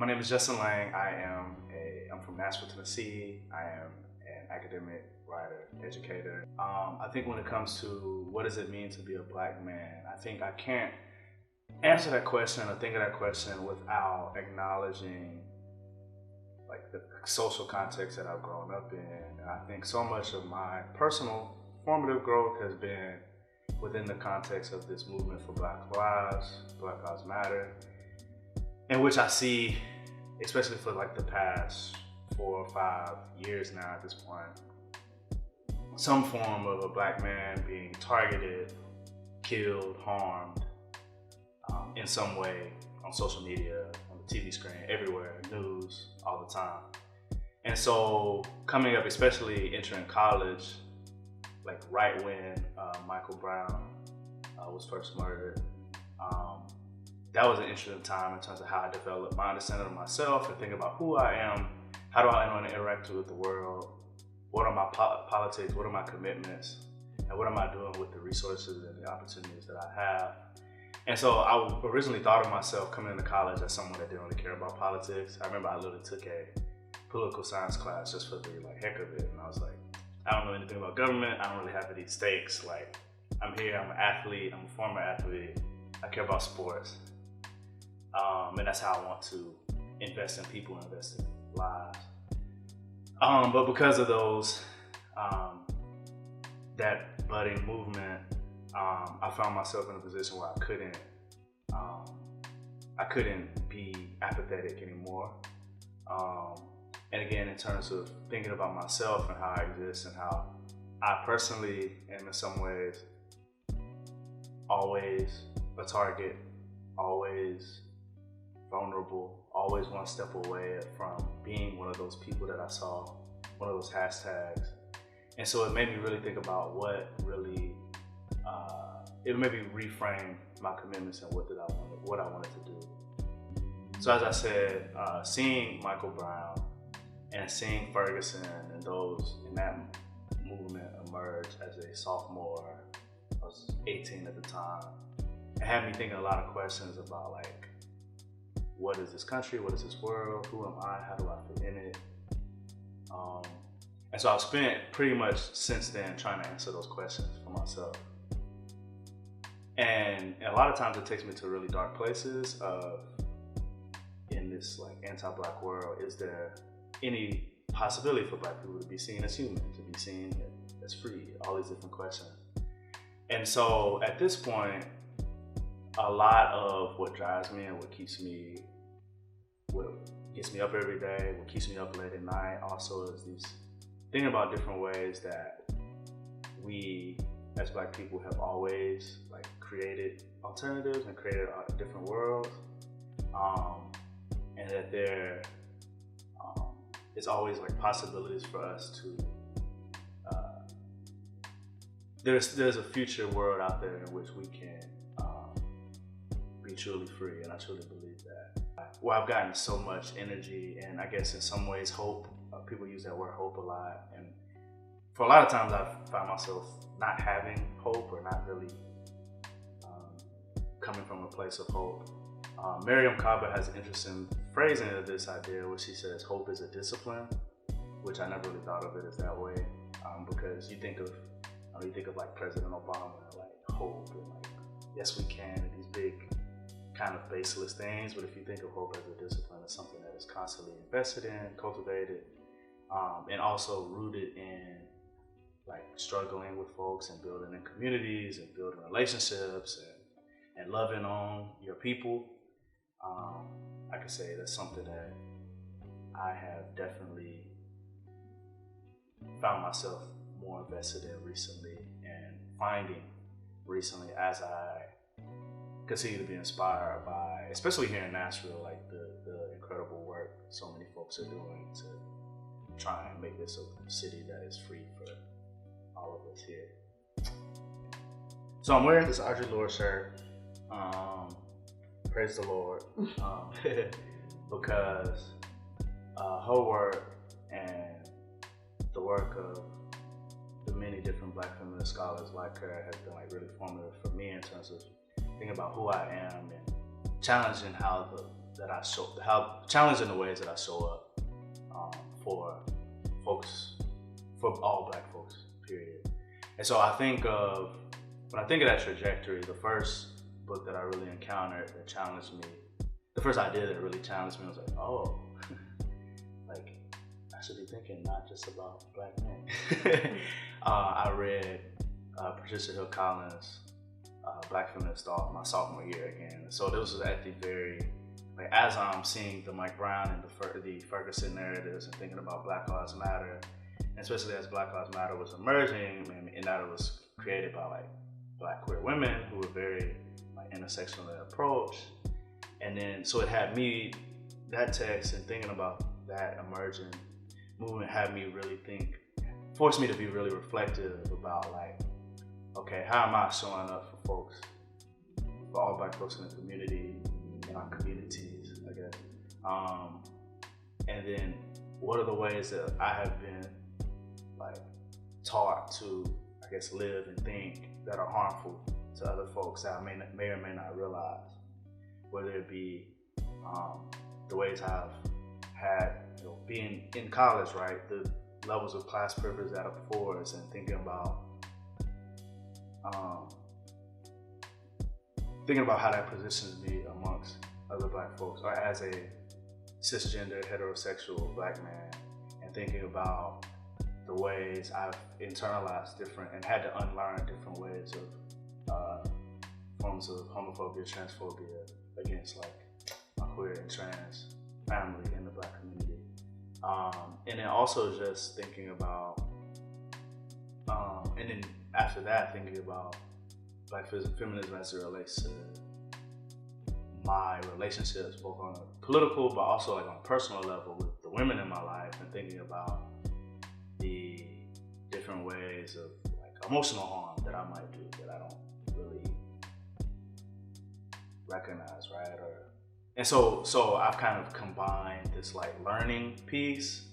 My name is Justin Lang. I'm from Nashville, Tennessee. I am an academic writer, educator. I think when it comes to what does it mean to be a black man, I think I can't answer that question or think of that question without acknowledging like the social context that I've grown up in. And I think so much of my personal formative growth has been within the context of this movement for Black Lives Matter, in which I see, especially for like the past 4 or 5 years now at this point, some form of a black man being targeted, killed, harmed in some way on social media, on the TV screen, everywhere, news, all the time. And so coming up, especially entering college, like right when Michael Brown was first murdered, that was an interesting time in terms of how I developed my understanding of myself and think about who I am, how do I want to interact with the world, what are my politics, what are my commitments, and what am I doing with the resources and the opportunities that I have. And so I originally thought of myself coming into college as someone that didn't really care about politics. I remember I literally took a political science class just for the heck of it, and I was like, I don't know anything about government, I don't really have any stakes. Like, I'm here, I'm an athlete, I'm a former athlete, I care about sports. And that's how I want to invest in people, invest in lives. But because of those, that budding movement, I found myself in a position where I couldn't be apathetic anymore. And again, in terms of thinking about myself and how I exist and how I personally am in some ways always a target, always vulnerable, always one step away from being one of those people that I saw, one of those hashtags. And so it made me really think about what really, it made me reframe my commitments and what I wanted to do. So as I said, seeing Michael Brown and seeing Ferguson and those in that movement emerge as a sophomore, I was 18 at the time, it had me thinking a lot of questions about like, what is this country? What is this world? Who am I? How do I fit in it? And so I've spent pretty much since then trying to answer those questions for myself. And a lot of times it takes me to really dark places of, in this like anti-black world, is there any possibility for black people to be seen as human, to be seen as free? All these different questions. And so at this point, a lot of what drives me and what gets me up every day, what keeps me up late at night, also is these thinking about different ways that we as black people have always like created alternatives and created different worlds, and that there is always like possibilities for us to there's a future world out there in which we can be truly free, and I truly believe that. Well, I've gotten so much energy and I guess in some ways hope. People use that word hope a lot, and for a lot of times I've found myself not having hope or not really coming from a place of hope. Miriam Kaba has an interesting phrasing of this idea where she says hope is a discipline, which I never really thought of it as that way, because you think of like President Obama and like hope and like yes we can and these big kind of baseless things, but if you think of hope as a discipline, it's something that is constantly invested in, cultivated, and also rooted in like struggling with folks and building in communities and building relationships and loving on your people. I could say that's something that I have definitely found myself more invested in recently and finding recently as I continue to be inspired by, especially here in Nashville, like the incredible work so many folks are doing to try and make this a city that is free for all of us here. So I'm wearing this Audre Lorde shirt, praise the Lord, because her work and the work of the many different black feminist scholars like her has been like really formative for me in terms of thinking about who I am and challenging how that I show, how challenged in the ways that I show up for folks, for all Black folks, period. And so I think of, when I think of that trajectory, the first book that I really encountered that challenged me, the first idea that really challenged me was like, oh, like I should be thinking not just about Black men. I read Patricia Hill Collins' Black Feminist Thought my sophomore year again. So this was at the very, like as I'm seeing the Mike Brown and the Ferguson narratives and thinking about Black Lives Matter, and especially as Black Lives Matter was emerging, and that it was created by like Black queer women who were very like intersectionally approached. And then, so it had me, that text and thinking about that emerging movement had me really think, forced me to be really reflective about like, okay, how am I showing up for folks, for all Black folks in the community, in our communities, I guess. And then what are the ways that I have been like taught to, I guess, live and think that are harmful to other folks that I may or may not realize, whether it be the ways I've had, you know, being in college, right, the levels of class privilege that affords, and thinking about how that positions me amongst other Black folks, or as a cisgender heterosexual Black man, and thinking about the ways I've internalized different and had to unlearn different ways of forms of homophobia, transphobia against like my queer and trans family in the Black community. And then also just thinking about, and then after that, thinking about Black feminism as it relates to my relationships, both on a political, but also like on a personal level with the women in my life, and thinking about the different ways of like emotional harm that I might do that I don't really recognize, right? And so I've kind of combined this like learning piece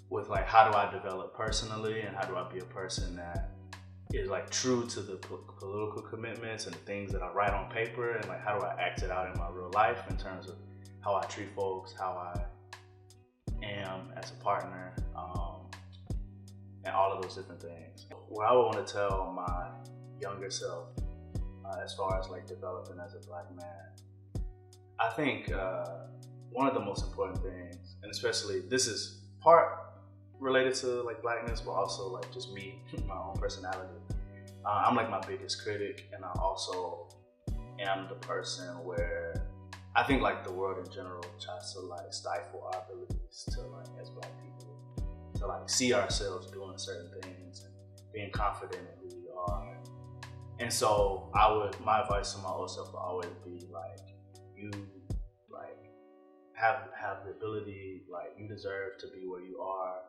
with like, how do I develop personally, and how do I be a person that is like true to the political commitments and the things that I write on paper, and like how do I act it out in my real life in terms of how I treat folks, how I am as a partner, and all of those different things. What I would want to tell my younger self as far as like developing as a Black man, I think one of the most important things, and especially this is part related to like Blackness, but also like just me, my own personality. I'm like my biggest critic, and I also am the person where I think like the world in general tries to like stifle our abilities to like, as Black people, to like see ourselves doing certain things and being confident in who we are. And so my advice to my old self will always be like, you like have the ability, like you deserve to be where you are,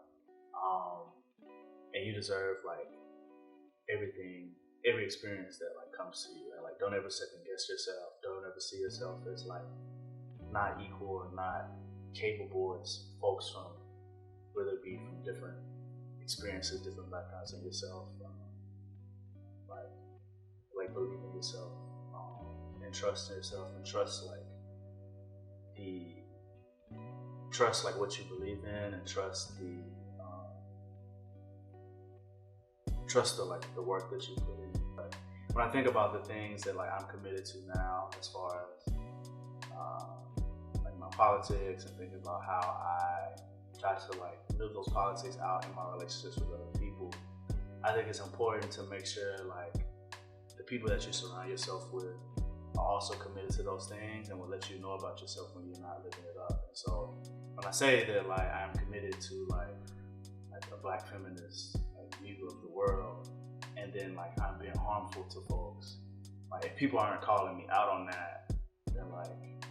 and you deserve like every experience that like comes to you, and like don't ever second guess yourself, don't ever see yourself as like not equal or not capable as folks from, whether it be from different experiences, different backgrounds in yourself, like believe in yourself, and trust in yourself, and trust like what you believe in, and trust the like the work that you put in. But when I think about the things that like I'm committed to now, as far as like my politics, and thinking about how I try to like live those politics out in my relationships with other people, I think it's important to make sure like the people that you surround yourself with are also committed to those things, and will let you know about yourself when you're not living it up. And so when I say that like I'm committed to like a Black feminist view of the world, and then like I'm being harmful to folks, like if people aren't calling me out on that, then like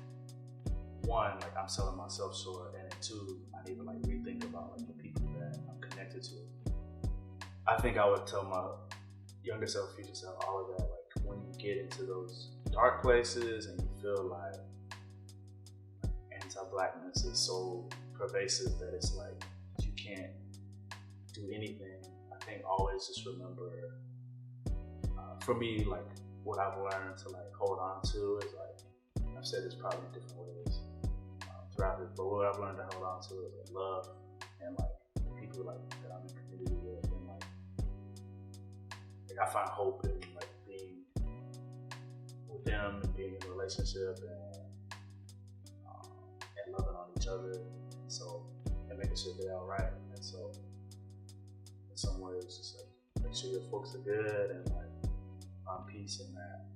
one, like I'm selling myself short, and then two, I need to like rethink about like the people that I'm connected to. I think I would tell my younger self, future self, all of that, like when you get into those dark places and you feel like anti-Blackness is so pervasive that it's like you can't do anything, I think always just remember, for me, like what I've learned to like hold on to is like, I've said this probably in different ways, graphic, but what I've learned to hold on to is like love and like people like that I'm in community with, and like I find hope in like being with them and being in a relationship and loving on each other, so and making sure they're all right. And so in some ways, just like make sure your folks are good and like find peace in that.